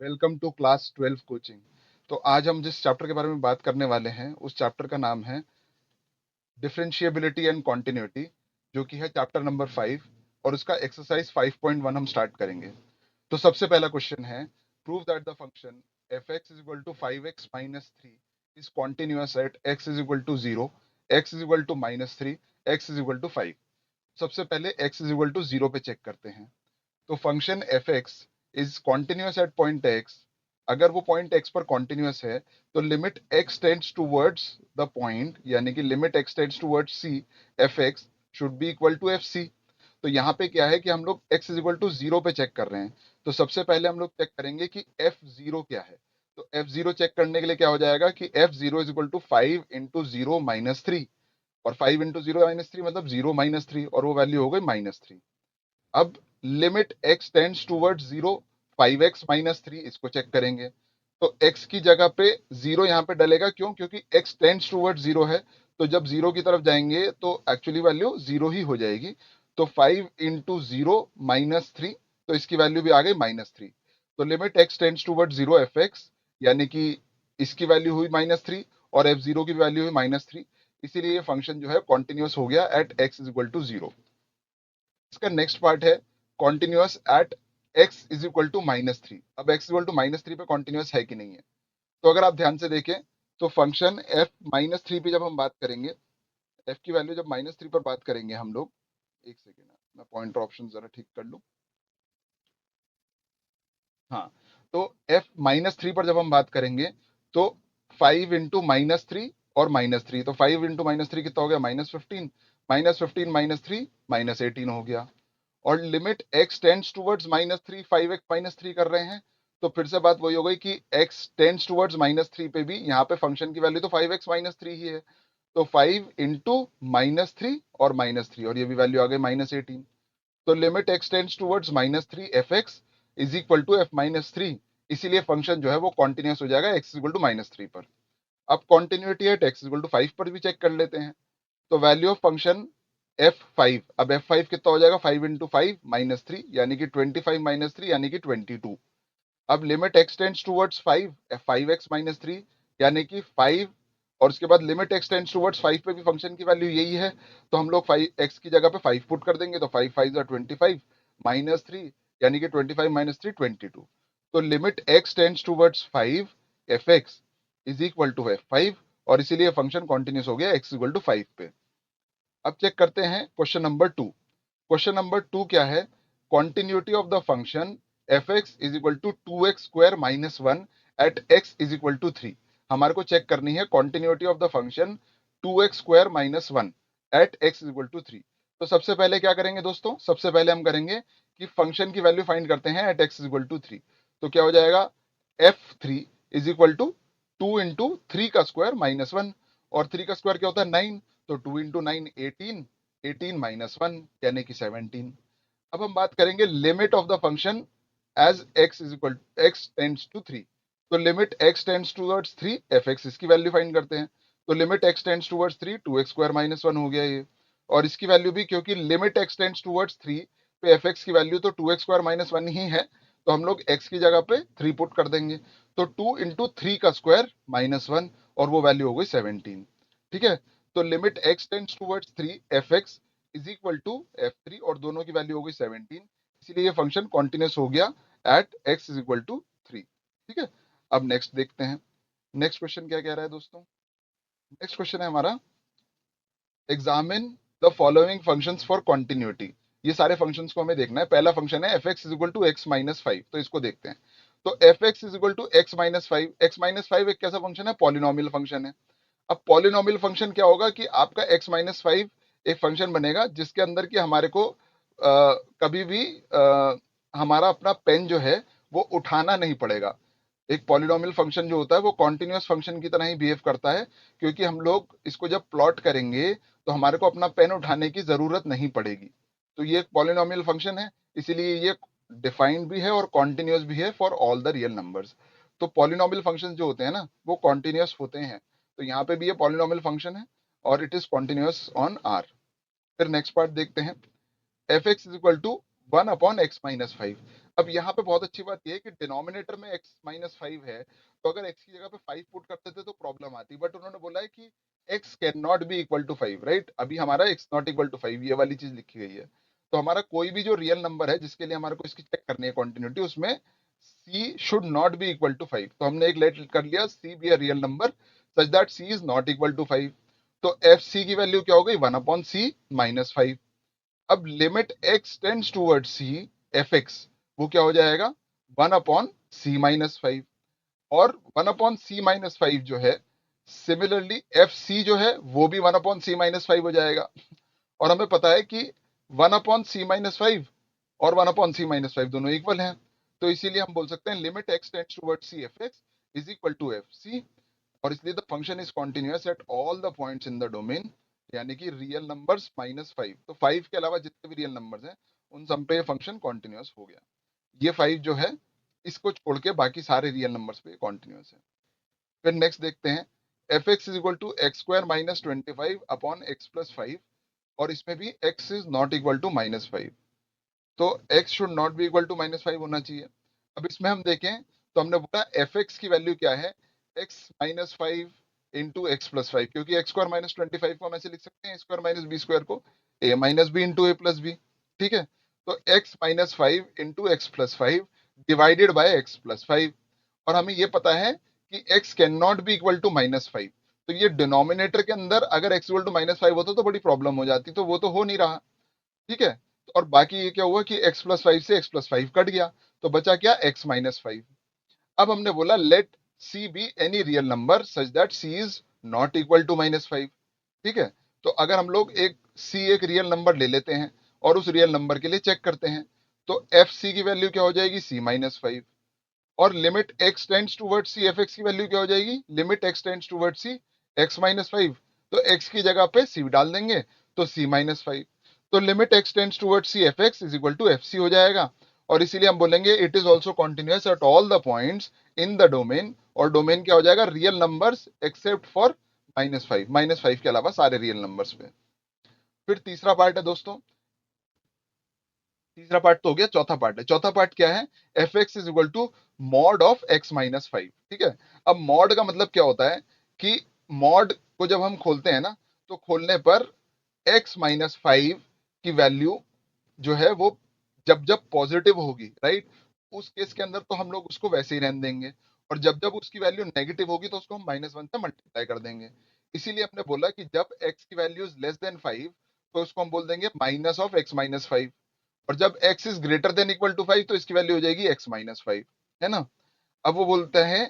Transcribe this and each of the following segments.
Welcome to class 12 coaching. तो आज हम जिस चैप्टर के बारे में बात करने वाले हैं उस चैप्टर का नाम है डिफरेंशिएबिलिटी एंड कॉन्टिन्यूटी, जो कि है चैप्टर नंबर 5 और उसका एक्सरसाइज 5.1 हम स्टार्ट करेंगे। तो सबसे पहला क्वेश्चन है, prove that the function f x is equal to 5x-3 is continuous at x is equal to 0, x is equal to -3, x is equal to 5। सबसे पहले x इज इक्वल टू 0 पे check करते हैं। तो function f x is continuous at point x. अगर वो point x पर continuous है तो limit x tends towards the point, यानी कि limit x tends towards c, f x should be equal to f c. तो यहाँ पे क्या है कि हम लोग x इज इक्वल टू 0 पे चेक कर रहे हैं। तो सबसे पहले हम लोग चेक करेंगे कि f0 क्या है। तो f0 चेक करने के लिए क्या हो जाएगा कि f0 इज इक्वल टू 5 × 0 - 3, और 5 × 0 - 3 मतलब 0 - 3, और वो वैल्यू हो गई -3। अब limit x tends towards 0, 5x-3, इसको चेक करेंगे। तो x की जगह पे 0 यहाँ पे डलेगा, क्यों? क्योंकि x टेंड्स टूवर्ड्स 0 है। तो जब 0 की तरफ जाएंगे तो एक्चुअली वैल्यू 0 ही हो जाएगी। तो 5 × 0 - 3, तो इसकी वैल्यू भी आ गई -3। तो limit x tends towards 0 f x, यानी कि इसकी वैल्यू हुई -3 और f0 की वैल्यू हुई -3। इसीलिए ये फंक्शन जो है कॉन्टिन्यूअस हो गया at x is equal to 0। इसका नेक्स्ट पार्ट है continuous at x is equal to -3। अब x इक्वल टू -3 पे कॉन्टिन्यूअस है कि नहीं है। तो अगर आप ध्यान से देखें तो फंक्शन f -3 पे जब हम बात करेंगे, f की वैल्यू जब -3 पर बात करेंगे हम लोग, एक सेकेंड मैं पॉइंटर ऑप्शन जरा ठीक कर लूं। हाँ, तो f -3 पर जब हम बात करेंगे तो 5 × -3 और -3, तो 5 × -3 कितना हो गया? -15, -15 -3 -18 हो गया। और limit x tends towards -3, 5x-3 कर रहे हैं। तो फिर से बात वही हो गई कि x टेंड्स टूवर्ड्स -3 पे भी यहाँ पे फंक्शन की वैल्यू तो 5x-3 ही है। तो 5 × -3 और -3, और ये भी वैल्यू आ गई -18। तो limit x tends towards -3 f x is equal to f-3। इसीलिए फंक्शन जो है वो कॉन्टिन्यूस हो जाएगा x इक्वल टू -3 पर। अब continuity at x equal to 5 पर भी चेक कर लेते हैं। तो वैल्यू ऑफ फंक्शन f5, अब f5 कितना हो जाएगा? 5 × 5 -3, यानी कि 25 -3 यानी कि 22। अब limit x tends towards 5, 5x-3 यानी कि 5, और उसके बाद लिमिट x टेंड्स टूवर्ड्स 5 पे भी फंक्शन की वैल्यू यही है। तो हम लोग 5x की जगह पे 5 पुट कर देंगे, तो 5 5 25 -3, यानी कि 25 - 3 22। तो limit x tends towards 5 f x is equal to f5, और इसीलिए फंक्शन कॉन्टिन्यूस हो गया x इक्वल टू 5 पे। अब चेक करते हैं क्वेश्चन नंबर 2। क्वेश्चन नंबर 2 क्या है? Continuity of the function f x is equal to 2x² - 1 at x is equal to 3। हमारे को चेक करनी है continuity of the function 2x² - 1 at x is equal to 3। तो सबसे पहले क्या करेंगे दोस्तों? सबसे पहले हम करेंगे कि फंक्शन की वैल्यू फाइंड करते हैं at x is equal to 3। तो क्या हो जाएगा? f3 इज इक्वल टू 2 × 3 का स्क्वायर -1, और 3 का स्क्वायर क्या होता है? 9। तो 2 × 9 18, 18 -1 यानी कि 17। अब हम बात करेंगे limit of the function as x tends to 3। तो limit x tends towards 3 f x, इसकी वैल्यू फाइंड करते हैं। तो limit x tends towards 3, 2x² - 1 हो गया ये। और इसकी वैल्यू भी, क्योंकि लिमिट x टेंड्स टूवर्ड्स 3 पे एफ एक्स की वैल्यू तो 2x² - 1 ही है, तो हम लोग x की जगह पे 3 पुट कर देंगे। तो 2 × 3 का स्क्वायर -1, और वो वैल्यू हो गई 17। ठीक है। तो limit x tends towards 3 f x is equal to f3, और दोनों की वैल्यू हो गई 17। इसीलिए ये फंक्शन कॉन्टिन्यूस हो गया at x is equal to 3। ठीक है। अब नेक्स्ट देखते हैं। नेक्स्ट क्वेश्चन क्या कह रहा है दोस्तों? नेक्स्ट क्वेश्चन है हमारा, examine the following functions for continuity. ये सारे फंक्शंस को हमें देखना है। पहला फंक्शन है f x is equal to x - 5, तो इसको देखते हैं। तो f x is equal to x - 5, x - 5 एक कैसा फंक्शन है? पॉलिनोमियल फंक्शन है। अब पॉलिनोमियल फंक्शन क्या होगा कि आपका x-5 एक फंक्शन बनेगा जिसके अंदर कि हमारे को कभी भी हमारा अपना पेन जो है वो उठाना नहीं पड़ेगा। एक पॉलिनोमियल फंक्शन जो होता है वो कॉन्टिन्यूअस फंक्शन की तरह ही बिहेव करता है, क्योंकि हम लोग इसको जब प्लॉट करेंगे तो हमारे को अपना पेन उठाने की जरूरत नहीं पड़ेगी। तो ये एक पॉलिनोमियल फंक्शन है, इसीलिए ये डिफाइंड भी है और कॉन्टिन्यूअस भी है for all the real numbers. तो पॉलिनोमियल फंक्शन जो होते हैं ना वो कॉन्टिन्यूअस होते हैं। तो यहाँ पे भी ये पॉलिनोमियल फंक्शन है और it is continuous on R. फिर नेक्स्ट पार्ट देखते हैं, f x is equal to 1/x - 5। अब यहाँ पे बहुत अच्छी बात यह है कि डिनोमिनेटर में x माइनस 5 है, तो अगर x की जगह पे 5 पुट करते थे तो प्रॉब्लम आती, बट उन्होंने बोला है कि x can not be equal to 5, right. अभी हमारा x नॉट इक्वल टू 5 ये वाली चीज लिखी गई है। तो हमारा कोई भी जो रियल नंबर है जिसके लिए हमारे को इसकी चेक करनी है कॉन्टिन्यूटी, उसमें c should not be equal to 5। तो हमने एक लेट कर लिया c be a real number such that c is not equal to 5। तो एफ सी की वैल्यू क्या हो गई, 1/c माइनस 5। अब limit x tends toward c, f x वो क्या हो जाएगा, 1/c माइनस 5। और 1/c माइनस 5 जो है, सिमिलरली एफ सी जो है वो भी 1/c माइनस 5 हो जाएगा। और हमें पता है कि 1/c माइनस 5 और 1/c माइनस 5 दोनों इक्वल हैं। तो इसीलिए हम बोल सकते हैं limit x tends toward c f x is equal to f c. और इसलिए the function is continuous at all the points in the domain, यानी कि रियल नंबर्स माइनस 5। तो 5 के अलावा जितने भी रियल नंबर्स हैं उन सब पे फंक्शन कॉन्टिन्यूअस हो गया। ये 5 जो है इसको छोड़ के बाकी सारे रियल नंबर्स पे कॉन्टिन्यूअस है। फिर नेक्स्ट देखते हैं, f x is equal to x square minus 25 upon x plus 5, और इसमें भी x is not equal to minus 5। तो x should not be equal to minus 5 होना चाहिए। अब इसमें हम देखें तो हमने बोला एफ एक्स की वैल्यू क्या है, x minus 5 into x plus 5, क्योंकि एक्स स्क्वायर माइनस 25 को हम ऐसे लिख सकते हैं स्क्वायर माइनस बी स्क्वायर को a minus b into a plus b. ठीक है, तो x minus 5 into x plus 5 divided by x plus 5। और हमें ये पता है कि x can not be equal to minus 5। तो ये डिनोमिनेटर के अंदर अगर x इक्वल टू माइनस 5 होता तो बड़ी प्रॉब्लम हो जाती, तो वो तो हो नहीं रहा। ठीक है, और बाकी ये क्या हुआ कि x प्लस 5 से x प्लस 5 कट गया, तो बचा क्या, x माइनस 5। अब हमने बोला let c be any real number such that c is not equal to minus 5। ठीक है, तो अगर हम लोग एक c एक रियल नंबर ले लेते हैं और उस रियल नंबर के लिए चेक करते हैं, तो एफ सी की वैल्यू क्या हो जाएगी, c माइनस 5। और limit x tends toward c f x की वैल्यू क्या हो जाएगी, limit x tends toward c x minus 5। तो x की जगह पे c डाल देंगे तो c माइनस 5। तो limit x tends toward c f x is equal to f c हो जाएगा। और इसीलिए हम बोलेंगे it is also continuous at all the points in the domain. और डोमेन क्या हो जाएगा, रियल नंबर्स एक्सेप्ट फॉर -5, -5 के अलावा सारे रियल नंबर्स पे। फिर तीसरा पार्ट है दोस्तों, तीसरा पार्ट तो हो गया, चौथा पार्ट है। चौथा पार्ट क्या है, f x is equal to mod of x minus 5। ठीक है, अब मॉड का मतलब क्या होता है कि मॉड को जब हम खोलते हैं ना, तो खोलने पर एक्स माइनस 5 की वैल्यू जो है वो जब जब पॉजिटिव होगी, राइट, उस केस के अंदर तो हम लोग उसको वैसे ही रहने देंगे। और जब जब उसकी वैल्यू नेगेटिव होगी तो उसको हम -1 से मल्टीप्लाई कर देंगे। इसीलिए हमने बोला कि जब x की वैल्यू इज लेस देन 5 तो उसको हम बोल देंगे माइनस ऑफ x माइनस 5। और जब x is greater than equal to 5 तो इसकी वैल्यू हो जाएगी x माइनस 5, है ना। अब वो बोलते हैं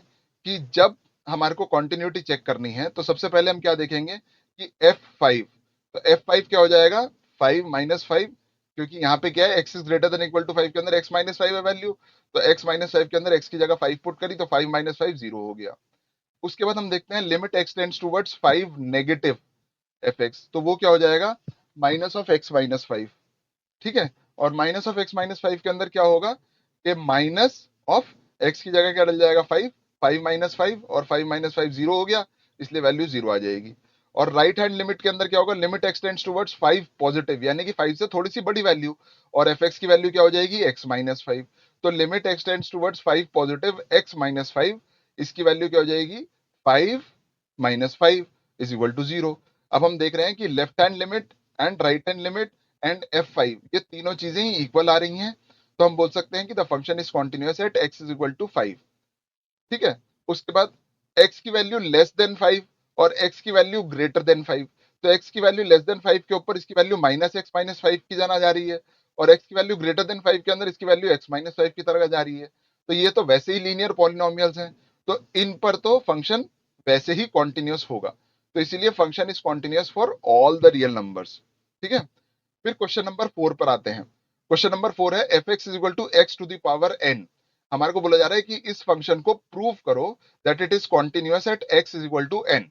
कि जब हमारे को कॉन्टिन्यूटी चेक करनी है तो सबसे पहले हम क्या देखेंगे कि F5। तो F5 क्या हो जाएगा, 5 माइनस 5, क्योंकि यहाँ पे क्या है x is greater than equal to 5 के अंदर x माइनस 5 है वैल्यू। तो x माइनस 5 के अंदर x की जगह 5 पुट करी तो 5 माइनस 5 0 हो गया। उसके बाद हम देखते हैं limit x tends towards 5 negative f x, तो वो क्या हो जाएगा, माइनस ऑफ x माइनस 5। ठीक है, और माइनस ऑफ x माइनस 5 के अंदर क्या होगा कि माइनस ऑफ x की जगह क्या डल जाएगा, 5, 5 माइनस 5, और 5 माइनस 5 0 हो गया, इसलिए वैल्यू 0 आ जाएगी। और राइट हैंड लिमिट के अंदर क्या होगा, limit x tends towards 5 positive, यानी कि 5 से थोड़ी सी बड़ी वैल्यू, और एफ एक्स की वैल्यू क्या हो जाएगी, x माइनस 5। तो limit x tends towards 5 positive x minus 5, इसकी वैल्यू क्या हो जाएगी, 5 माइनस 5 इज इक्वल टू 0। अब हम देख रहे हैं कि left hand limit and right hand limit and F5 ये तीनों चीजें ही इक्वल आ रही हैं, तो हम बोल सकते हैं कि the function is continuous at x is equal to 5। ठीक है, उसके बाद x की वैल्यू लेस देन 5 और x की वैल्यू ग्रेटर देन 5। तो x की वैल्यू लेस देन 5 के ऊपर इसकी वैल्यू माइनस x माइनस 5 की जाना जा रही है, और x की वैल्यू ग्रेटर देन 5 के अंदर इसकी वैल्यू x माइनस 5 की तरह जा रही है। तो ये तो वैसे ही लीनियर पॉलिनोमियल्स हैं, तो इन पर तो फंक्शन वैसे ही कॉन्टिन्यूअस होगा। तो इसीलिए function is continuous for all the real numbers. ठीक है, फिर क्वेश्चन नंबर 4 पर आते हैं। क्वेश्चन नंबर 4 है f x is equal to x to the power n. हमारे को बोला जा रहा है कि इस फंक्शन को प्रूव करो that it is continuous at x is equal to n,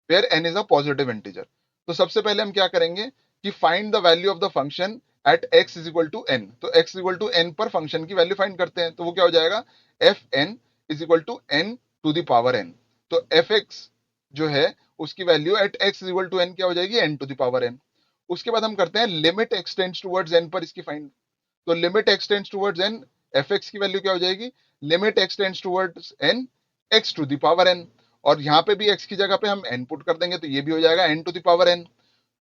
where n is a positive integer. तो सबसे पहले हम क्या करेंगे कि find the value of the function at x is equal to n. तो x is equal to n पर function की वैल्यू फाइंड करते हैं, तो वो क्या हो जाएगा, f n is equal to n to the power n. तो एफ एक्स जो है उसकी value at x is equal to n क्या हो जाएगी, n to the power n. उसके बाद हम करते हैं लिमिट एक्सटेंड्स टुवर्ड्स एन पर इसकी फाइंड। तो limit x tends towards n f x की वैल्यू क्या हो जाएगी, limit x tends towards n x to the power n, और यहाँ पे भी एक्स की जगह पे हम एन पुट कर देंगे तो ये भी हो जाएगा n to the power n.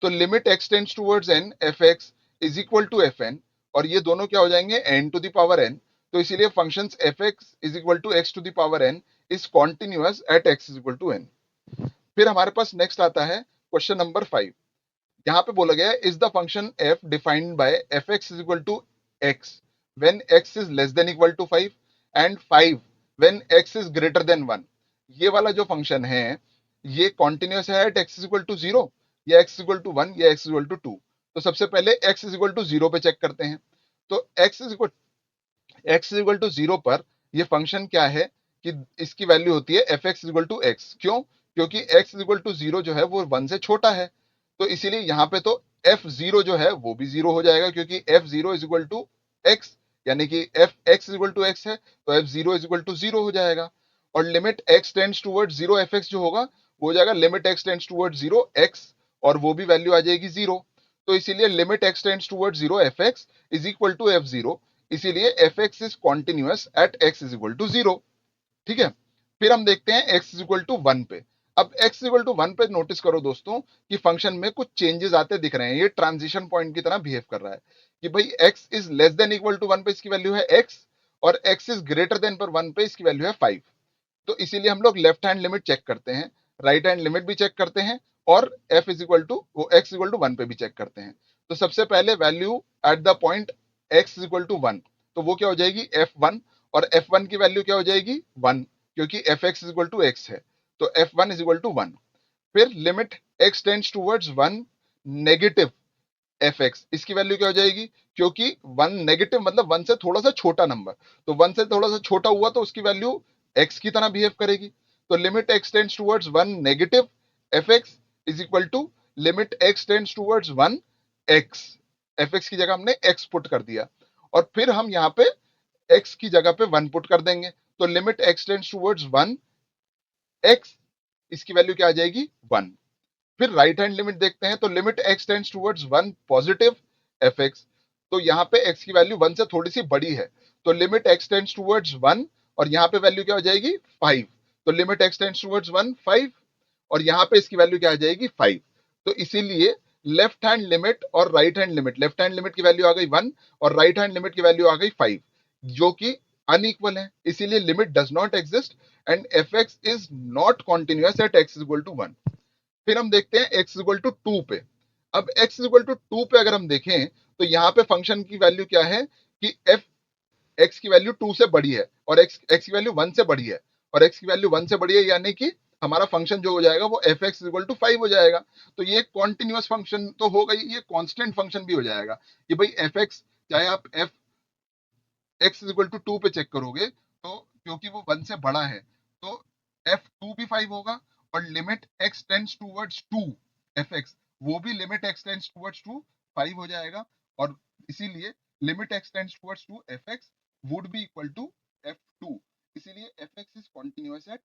तो limit x tends towards n f x is equal to f n, और ये दोनों क्या हो जाएंगे n to the power n. तो इसीलिए function f x is equal to x to the power n is continuous at x is equal to n. फिर हमारे पास नेक्स्ट आता है क्वेश्चन नंबर 5। यहाँ पे बोला गया है is the function f defined by f x is equal to x when x is less than equal to 5 and 5 when x is greater than 1। ये वाला जो फंक्शन है ये कॉन्टिन्यूअस है at x is equal to 0 या x is equal to 1 या x is equal to 2। तो सबसे पहले एक्स इज इक्वल टू 0 पे चेक करते हैं। तो एक्स इज इक्वल टू 0 पर ये फंक्शन क्या है कि इसकी वैल्यू होती है f x is equal to x. क्यों, क्योंकि एक्स इज इक्वल टू 0 जो है वो 1 से छोटा है, तो इसीलिए यहाँ पे तो एफ जीरो जो है वो भी 0 हो जाएगा, क्योंकि f zero is equal to x, यानी कि f x is equal to x है तो f zero is equal to 0 हो जाएगा। और limit x tends toward 0 f x जो होगा वो हो जाएगा limit x tends toward 0 x, और वो भी वैल्यू आ जाएगी 0। तो इसीलिए limit x tends toward 0 f x is equal to f zero, इसीलिए f x is continuous at x is equal to 0। ठीक है, फिर हम देखते हैं x इज इक्वल टू 1 पे। अब x इज इक्वल टू 1 पे नोटिस करो दोस्तों कि फंक्शन में कुछ चेंजेस आते दिख रहे हैं, ये ट्रांजिशन पॉइंट की तरह बिहेव कर रहा है कि भाई x is less than equal to 1 पे इसकी वैल्यू है x, और x इज ग्रेटर देन पर 1 पे इसकी वैल्यू है 5। तो इसीलिए हम लोग लेफ्ट हैंड लिमिट चेक करते हैं, राइट हैंड लिमिट भी चेक करते हैं, और f इज इक्वल टू वो x इक्वल टू 1 पे भी चेक करते हैं। तो सबसे पहले value at the point x is equal to 1, तो वो क्या हो जाएगी f1, और f1 की वैल्यू क्या हो जाएगी 1, क्योंकि f x is equal to x है, तो f one is equal to 1। फिर limit x tends towards 1 negative f x, इसकी वैल्यू क्या हो जाएगी, क्योंकि 1 नेगेटिव मतलब 1 से थोड़ा सा छोटा नंबर, तो 1 से थोड़ा सा छोटा हुआ तो उसकी वैल्यू x की तरह बिहेव करेगी। तो limit x tends towards 1 negative f x is equal to limit x tends towards 1 x, f x की जगह हमने x पुट कर दिया, और फिर हम यहाँ पे x की जगह पे 1 पुट कर देंगे, तो limit x tends towards 1 x, इसकी वैल्यू क्या आ जाएगी 1। फिर राइट हैंड लिमिट देखते हैं, तो limit x tends towards 1 positive F x, तो यहाँ पे x की वैल्यू 1 से थोड़ी सी बड़ी है, तो लिमिट x टेंड्स टूवर्ड्स 1, और यहाँ पे वैल्यू क्या हो जाएगी 5, तो लिमिट x टेंड्स टूवर्ड्स 1 5, और यहाँ पे इसकी वैल्यू क्या आ जाएगी 5। तो इसीलिए लेफ्ट हैंड लिमिट और right hand limit, left hand limit की वैल्यू आ गई 1 और राइट हैंड लिमिट की वैल्यू आ गई 5, जो कि अनइक्वल है, इसीलिए limit does not exist and f x is not continuous at x equal to 1। फिर हम देखते हैं x इक्वल टू 2 पे। अब x इक्वल टू 2 पे अगर हम देखें तो यहाँ पे फंक्शन की वैल्यू क्या है कि f x की वैल्यू 2 से बड़ी है और x की वैल्यू 1 से बड़ी है, और x की वैल्यू 1 से बड़ी है, यानी कि हमारा फंक्शन जो हो जाएगा वो एफ एक्स इक्वल टू 5 हो जाएगा। तो ये कॉन्टिन्यूअस फंक्शन तो होगा ही, ये कांस्टेंट फंक्शन भी हो जाएगा कि भाई एफ एक्स, चाहे आप एफ एक्स इक्वल टू 2 पे चेक करोगे तो क्योंकि वो 1 से बड़ा है तो एफ टू भी 5 होगा, और limit x tends towards 2 f x, वो भी लिमिट एक्स टेंड्स टूवर्ड्स 2 5 हो जाएगा, और इसीलिए limit x tends towards 2 f x would be equal to f two, इसीलिए f x is continuous eight